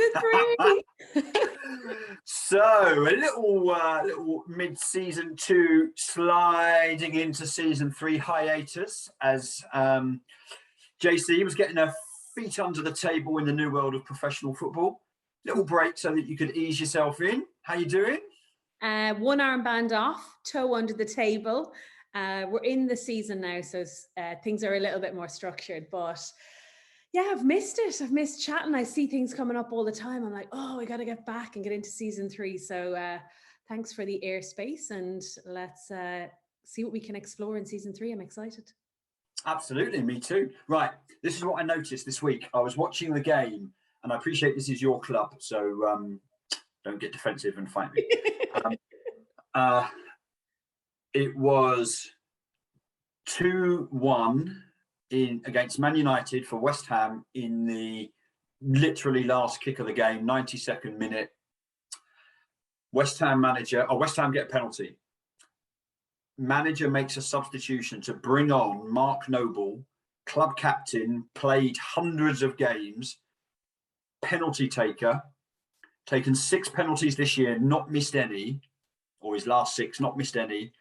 Season 3. So a little mid-season 2 sliding into season 3 hiatus as JC was getting her feet under the table in the new world of professional football. Little break so that you could ease yourself in. How you doing? One armband off, toe under the table. We're in the season now, so things are a little bit more structured. But yeah, I've missed it. I've missed chatting. I see things coming up all the time. I'm like, oh, we got to get back and get into season 3. So thanks for the airspace, and let's see what we can explore in season 3. I'm excited. Absolutely, me too. Right, this is what I noticed this week. I was watching the game, and I appreciate this is your club, so don't get defensive and fight me. It was 2-1 against Man United for West Ham in the literally last kick of the game, 92nd minute. West Ham get a penalty. Manager makes a substitution to bring on Mark Noble, club captain, played hundreds of games, penalty taker, taken 6 penalties this year, not missed any, or his last 6, not missed any,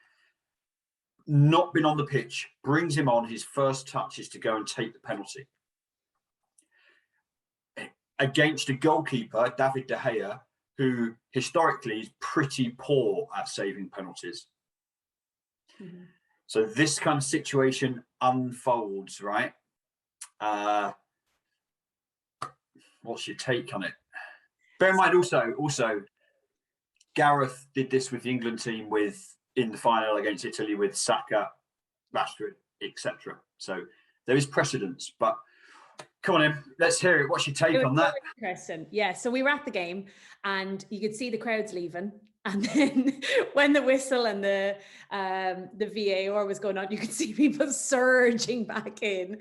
not been on the pitch, brings him on. His first touch is to go and take the penalty. Against a goalkeeper, David De Gea, who historically is pretty poor at saving penalties. Mm-hmm. So this kind of situation unfolds, right? What's your take on it? Bear in mind also, Gareth did this with the England team in the final against Italy with Saka, Rashford, etc. So there is precedence, but come on in, let's hear it. What's your take on that? Interesting. Yeah, so we were at the game and you could see the crowds leaving. And then when the whistle and the VAR was going on, you could see people surging back in.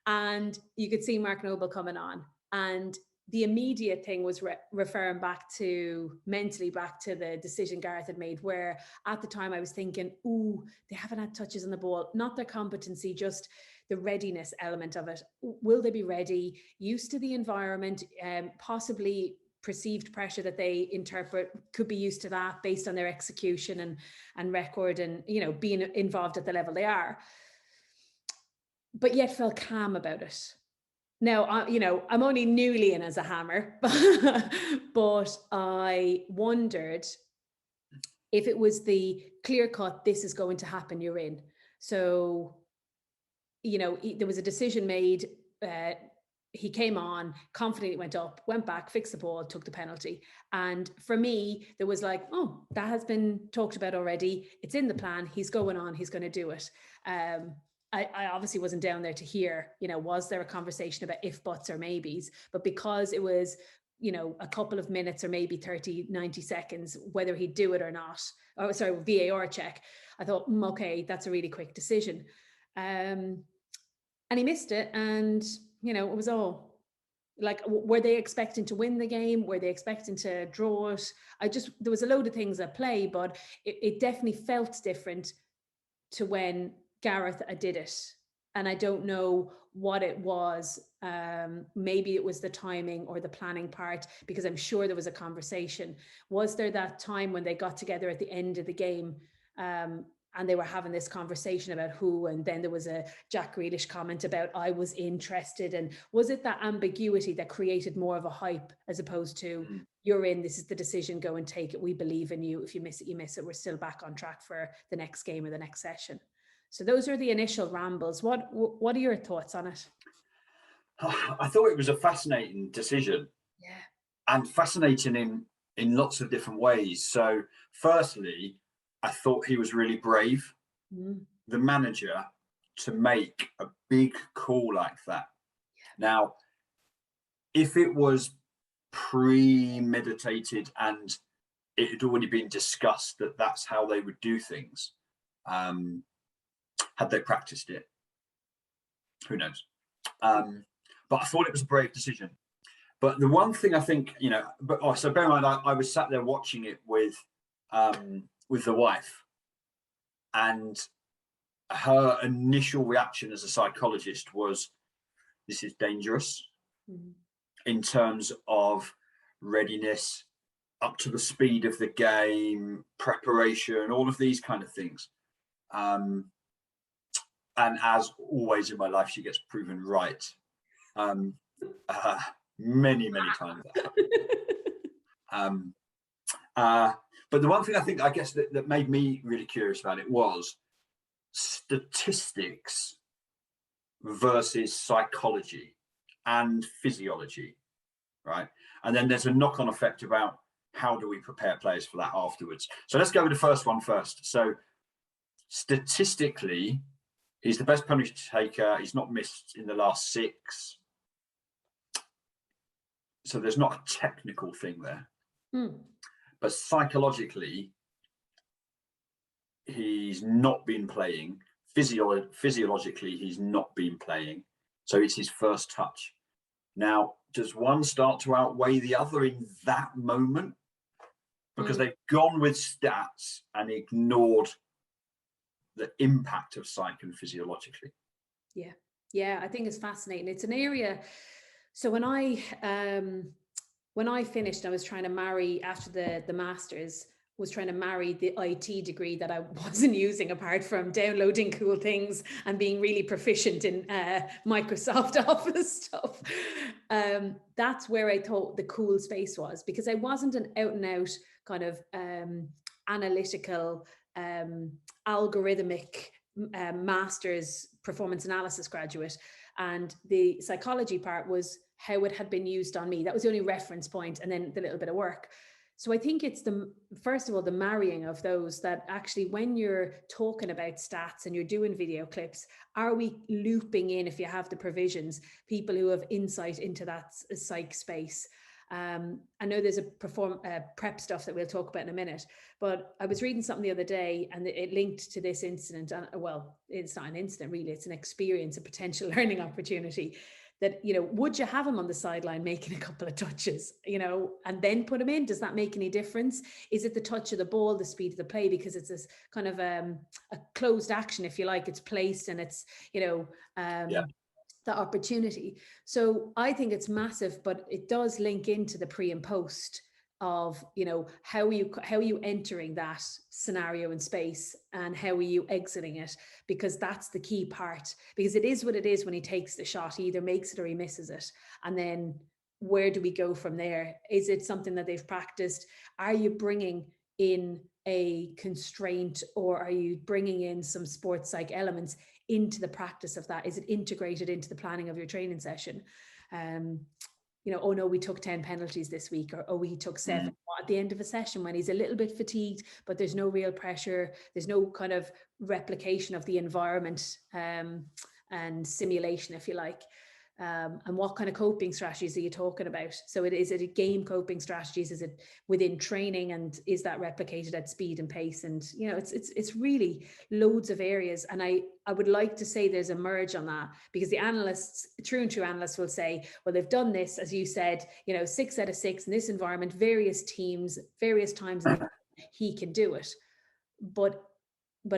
And you could see Mark Noble coming on. And the immediate thing was referring mentally back to the decision Gareth had made, where at the time I was thinking, ooh, they haven't had touches on the ball, not their competency, just the readiness element of it. Will they be ready, used to the environment, possibly perceived pressure that they interpret could be used to that based on their execution and record and, being involved at the level they are, but yet felt calm about it. Now, I'm only newly in as a hammer, but I wondered if it was the clear cut, this is going to happen, you're in. So, there was a decision made. He came on, confidently went up, went back, fixed the ball, took the penalty. And for me, there was like, oh, that has been talked about already. It's in the plan. He's going on. He's going to do it. I obviously wasn't down there to hear, was there a conversation about if, buts or maybes? But because it was, a couple of minutes or maybe 30, 90 seconds, whether he'd do it or not, VAR check, I thought, okay, that's a really quick decision. And he missed it. And, it was all like, were they expecting to win the game? Were they expecting to draw it? There was a load of things at play, but it definitely felt different to when Gareth did it. And I don't know what it was. Maybe it was the timing or the planning part, because I'm sure there was a conversation. Was there that time when they got together at the end of the game and they were having this conversation about who, and then there was a Jack Grealish comment about I was interested, and was it that ambiguity that created more of a hype as opposed to you're in, this is the decision, go and take it, we believe in you, if you miss it, you miss it, we're still back on track for the next game or the next session? So those are the initial rambles. What are your thoughts on it? I thought it was a fascinating decision. Yeah. And fascinating in lots of different ways. So firstly, I thought he was really brave, the manager, to make a big call like that. Yeah. Now, if it was premeditated and it had already been discussed that that's how they would do things, had they practiced it, who knows? But I thought it was a brave decision. But the one thing I think, so bear in mind, I was sat there watching it with the wife, and her initial reaction as a psychologist was, this is dangerous in terms of readiness, up to the speed of the game, preparation, all of these kind of things. And as always in my life, she gets proven right. Many times. But the one thing I guess that made me really curious about it was statistics versus psychology and physiology, right? And then there's a knock-on effect about how do we prepare players for that afterwards. So let's go with the first one first. So statistically, he's the best penalty taker. He's not missed in the last 6. So there's not a technical thing there. But psychologically, he's not been playing. Physiologically, he's not been playing. So it's his first touch. Now, does one start to outweigh the other in that moment? Because they've gone with stats and ignored the impact of psych and physiologically. Yeah, I think it's fascinating. It's an area. So when I finished, I was trying to marry after the masters. Was trying to marry the IT degree that I wasn't using, apart from downloading cool things and being really proficient in Microsoft Office stuff. That's where I thought the cool space was, because I wasn't an out and out kind of analytical, algorithmic master's performance analysis graduate. And the psychology part was how it had been used on me. That was the only reference point, and then the little bit of work. So I think it's first of all, the marrying of those, that actually when you're talking about stats and you're doing video clips, are we looping in, if you have the provisions, people who have insight into that psych space? I know there's a prep stuff that we'll talk about in a minute, but I was reading something the other day and it linked to this incident. And well, it's not an incident really, it's an experience, a potential learning opportunity. That, would you have him on the sideline making a couple of touches, and then put him in? Does that make any difference? Is it the touch of the ball, the speed of the play? Because it's this kind of a closed action, if you like. It's placed and it's, the opportunity. So I think it's massive, but it does link into the pre and post of, how are you entering that scenario in space, and how are you exiting it? Because that's the key part, because it is what it is when he takes the shot. He either makes it or he misses it. And then where do we go from there? Is it something that they've practiced? Are you bringing in a constraint, or are you bringing in some sports psych elements into the practice of that? Is it integrated into the planning of your training session? Oh no, we took 10 penalties this week, or we took 7 at the end of a session when he's a little bit fatigued, but there's no real pressure. There's no kind of replication of the environment and simulation, if you like. And what kind of coping strategies are you talking about? So is it a game coping strategies? Is it within training, and is that replicated at speed and pace? And it's really loads of areas. And I would like to say there's a merge on that, because the analysts, true analysts, will say, well, they've done this, as you said, 6 out of 6 in this environment, various teams, various times, he can do it. But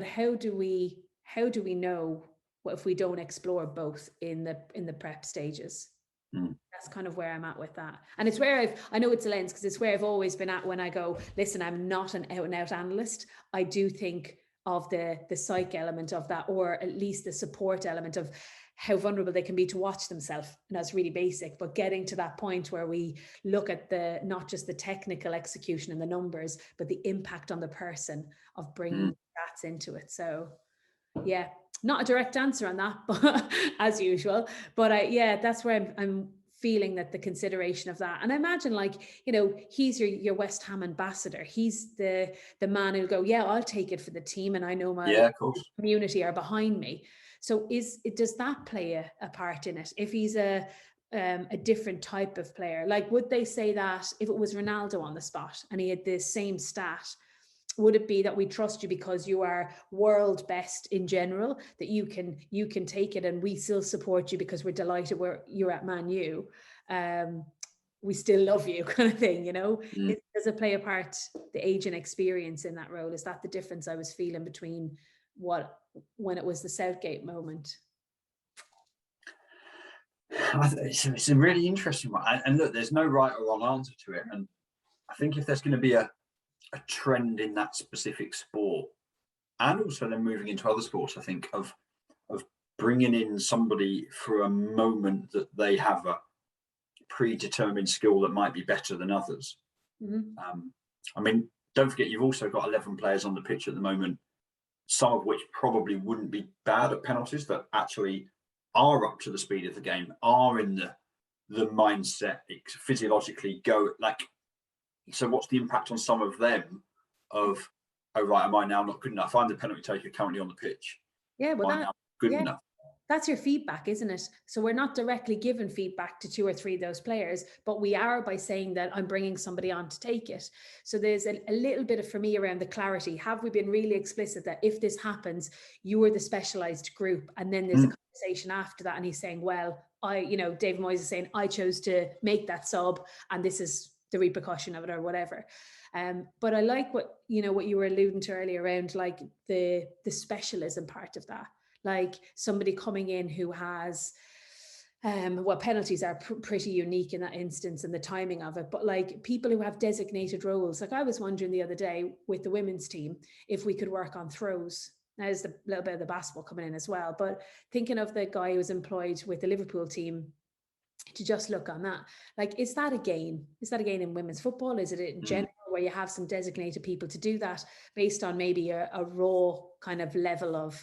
how do we know? What if we don't explore both in the prep stages? That's kind of where I'm at with that. And it's where I know it's a lens, because it's where I've always been at when I go, listen, I'm not an out and out analyst. I do think of the psych element of that, or at least the support element of how vulnerable they can be to watch themselves. And that's really basic, but getting to that point where we look at not just the technical execution and the numbers, but the impact on the person of bringing stats into it. So yeah, not a direct answer on that, but as usual. But that's where I'm feeling that the consideration of that. And I imagine, he's your West Ham ambassador. He's the man who'll go, yeah, I'll take it for the team, and I know my community are behind me. So does that play a part in it? If he's a different type of player, would they say that if it was Ronaldo on the spot and he had the same stat, would it be that we trust you because you are world best in general, that you can take it, and we still support you because we're delighted where you're at Man U, we still love you, kind of thing, Does it play a part, the age and experience in that role? Is that the difference I was feeling between when it was the Southgate moment? It's a really interesting one. And look, there's no right or wrong answer to it. And I think if there's going to be a trend in that specific sport, and also then moving into other sports, I think of bringing in somebody for a moment that they have a predetermined skill that might be better than others. I mean, don't forget, you've also got 11 players on the pitch at the moment, some of which probably wouldn't be bad at penalties, that actually are up to the speed of the game, are in the mindset, physiologically go like. So what's the impact on some of them of, oh right, am I now not good enough? I'm the penalty taker currently on the pitch. Yeah, well, am I now good enough? That's your feedback, isn't it? So we're not directly given feedback to 2 or 3 of those players, but we are by saying that I'm bringing somebody on to take it. So there's a little bit of, for me, around the clarity. Have we been really explicit that if this happens, you are the specialized group? And then there's a conversation after that. And he's saying, well, David Moyes is saying, I chose to make that sub and this is the repercussion of it or whatever. But I like what you were alluding to earlier around like the specialism part of that. Like somebody coming in who has, penalties are pretty unique in that instance and the timing of it, but like people who have designated roles. Like I was wondering the other day with the women's team, if we could work on throws. Now there's a little bit of the basketball coming in as well, but thinking of the guy who was employed with the Liverpool team to just look on that, like, is that a gain? Is that a gain in women's football? Is it in general where you have some designated people to do that based on maybe a raw kind of level of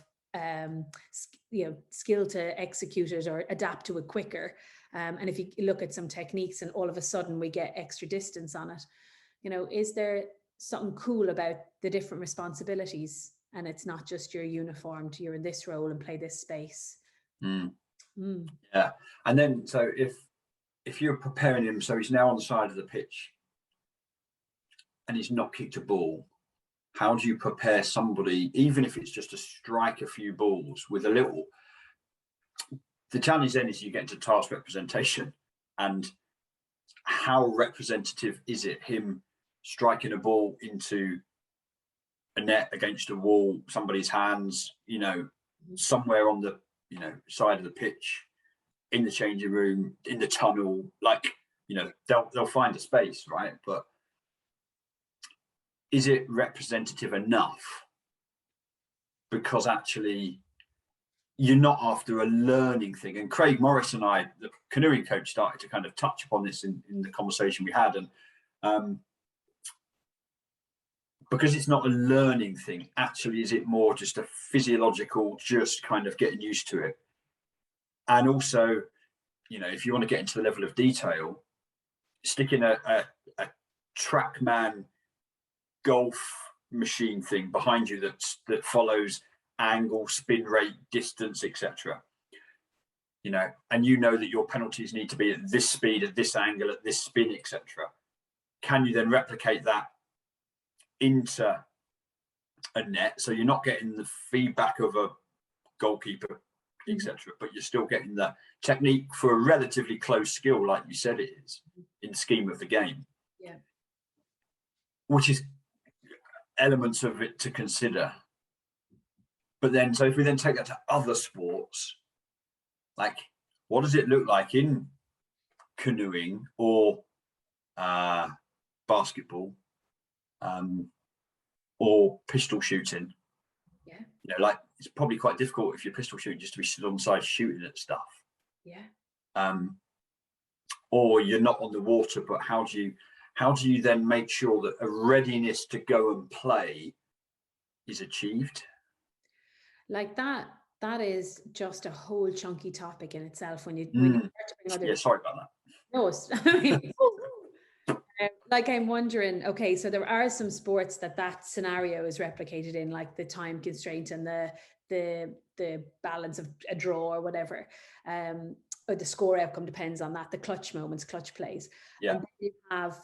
skill to execute it or adapt to it quicker, and if you look at some techniques and all of a sudden we get extra distance on it, is there something cool about the different responsibilities and it's not just you're uniformed, you're in this role and play this space? Yeah. And then so if you're preparing him, so he's now on the side of the pitch and he's not kicked a ball, how do you prepare somebody, even if it's just to strike a few balls with a little? The challenge then is you get into task representation, and how representative is it him striking a ball into a net, against a wall, somebody's hands, somewhere on the side of the pitch, in the changing room, in the tunnel, like they'll find a space, right? But is it representative enough? Because actually you're not after a learning thing. And Craig Morris and I, the canoeing coach, started to kind of touch upon this in the conversation we had. And because it's not a learning thing, actually, is it more just a physiological, just kind of getting used to it? And also, if you want to get into the level of detail, sticking a TrackMan golf machine thing behind you that follows angle, spin rate, distance, etc. And that your penalties need to be at this speed, at this angle, at this spin, etc. Can you then replicate that into a net, so you're not getting the feedback of a goalkeeper, etc., but you're still getting the technique for a relatively close skill, like you said it is, in the scheme of the game. Yeah. Which is elements of it to consider. But then, so if we then take that to other sports, like what does it look like in canoeing or basketball, or pistol shooting? Yeah. Like it's probably quite difficult if you're pistol shooting just to be stood on the side shooting at stuff. Yeah. Or you're not on the water, but how do you then make sure that a readiness to go and play is achieved? Like that is just a whole chunky topic in itself when you start to bring other. Yeah, sorry about that. No, like I'm wondering, okay, so there are some sports that scenario is replicated in, like the time constraint and the balance of a draw or whatever, or the score outcome depends on that, the clutch moments, clutch plays. Yeah. And then you have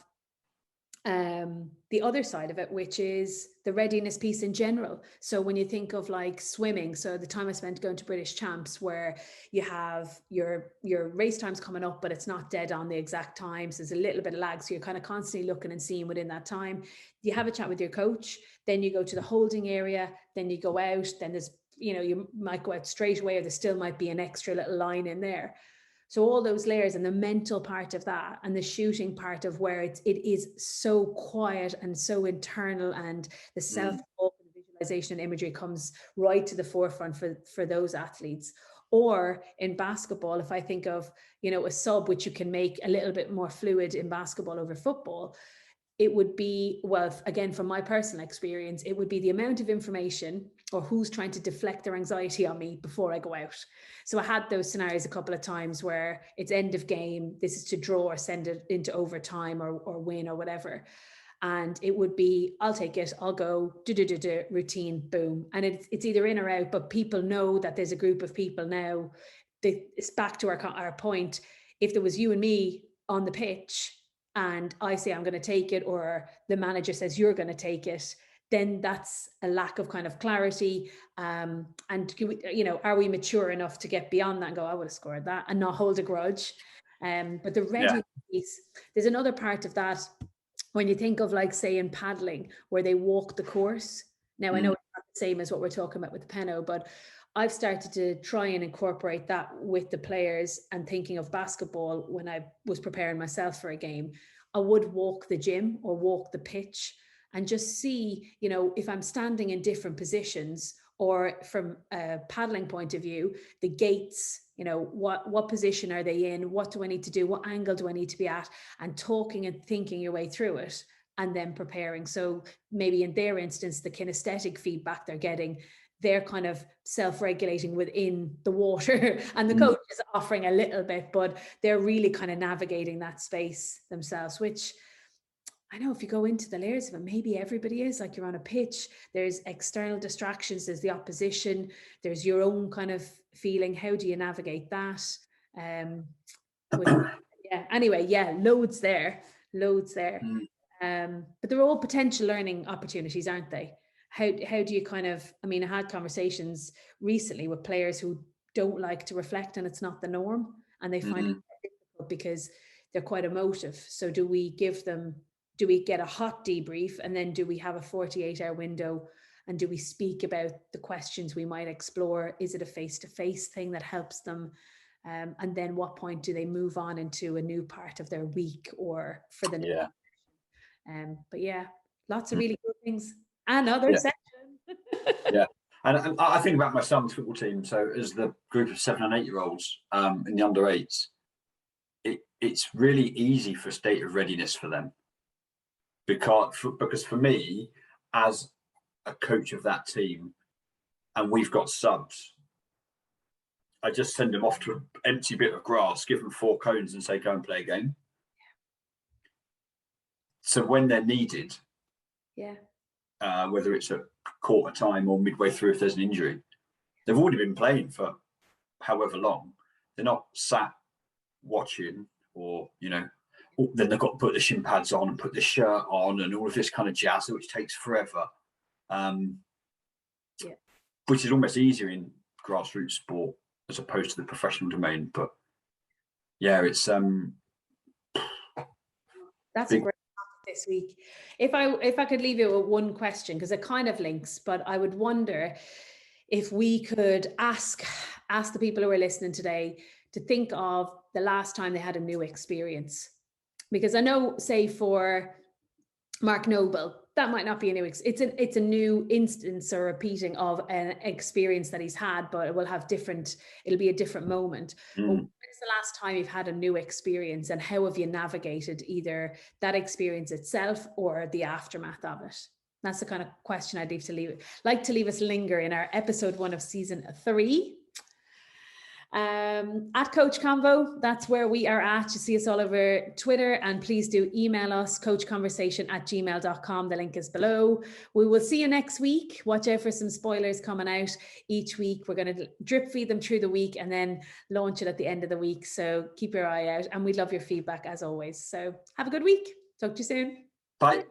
the other side of it, which is the readiness piece in general. So when you think of like swimming, so the time I spent going to British Champs, where you have your race times coming up, but it's not dead on the exact times. There's a little bit of lag. So you're kind of constantly looking and seeing within that time. You have a chat with your coach, then you go to the holding area, then you go out, then there's, you might go out straight away, or there still might be an extra little line in there. So all those layers and the mental part of that and the shooting part of where it is so quiet and so internal, and the self-talk and visualization and imagery comes right to the forefront for those athletes. Or in basketball, if I think of, a sub, which you can make a little bit more fluid in basketball over football, it would be, well, again, from my personal experience, it would be the amount of information or who's trying to deflect their anxiety on me before I go out. So I had those scenarios a couple of times where it's end of game, this is to draw or send it into overtime or win or whatever. And it would be, I'll take it, I'll go, routine, boom. And it's either in or out, but people know that there's a group of people now. It's back to our point. If there was you and me on the pitch, and I say I'm going to take it, or the manager says you're going to take it, then that's a lack of kind of clarity. And are we mature enough to get beyond that and go, I would have scored that, and not hold a grudge? But the readiness piece, there's another part of that when you think of, like, say in paddling, where they walk the course. Now I know it's not the same as what we're talking about with the Peno, but I've started to try and incorporate that with the players, and thinking of basketball when I was preparing myself for a game, I would walk the gym or walk the pitch and just see, if I'm standing in different positions, or from a paddling point of view, the gates, what position are they in? What do I need to do? What angle do I need to be at? And talking and thinking your way through it, and then preparing. So maybe in their instance, the kinesthetic feedback they're getting, they're kind of self-regulating within the water, and the coach is offering a little bit, but they're really kind of navigating that space themselves, which I know if you go into the layers of it, maybe everybody is. Like, you're on a pitch, there's external distractions, there's the opposition, there's your own kind of feeling. How do you navigate that? Loads there. But they're all potential learning opportunities, aren't they? How do you kind of, I had conversations recently with players who don't like to reflect, and it's not the norm, and they find it difficult because they're quite emotive. So do we get a hot debrief, and then do we have a 48-hour window, and do we speak about the questions we might explore? Is it a face-to-face thing that helps them? And then what point do they move on into a new part of their week or for the next? But yeah, lots of really good things. Another section. And I think about my son's football team. So as the group of 7 and 8 year olds in the under 8s, it's really easy for state of readiness for them, because for me, as a coach of that team, and we've got subs, I just send them off to an empty bit of grass, give them 4 cones, and say, go and play a game. So when they're needed, whether it's a quarter time or midway through if there's an injury, they've already been playing for however long. They're not sat watching, or then they've got to put the shin pads on and put the shirt on and all of this kind of jazz, which takes forever. Which is almost easier in grassroots sport as opposed to the professional domain. But it's that's a great this week. If I could leave you with one question, because it kind of links, but I would wonder if we could ask the people who are listening today to think of the last time they had a new experience. Because I know, say for Mark Noble, that might not be a new it's a new instance or repeating of an experience that he's had, but it'll be a different moment. But when's the last time you've had a new experience, and how have you navigated either that experience itself or the aftermath of it? That's the kind of question I'd like to leave us linger in our episode 1 of season 3. At Coach Convo, that's where we are at. You see us all over Twitter, and please do email us, coachconversation@gmail.com. The link is below. We will see you next week. Watch out for some spoilers coming out each week. We're going to drip feed them through the week and then launch it at the end of the week. So keep your eye out, and we'd love your feedback as always. So have a good week. Talk to you soon. Bye.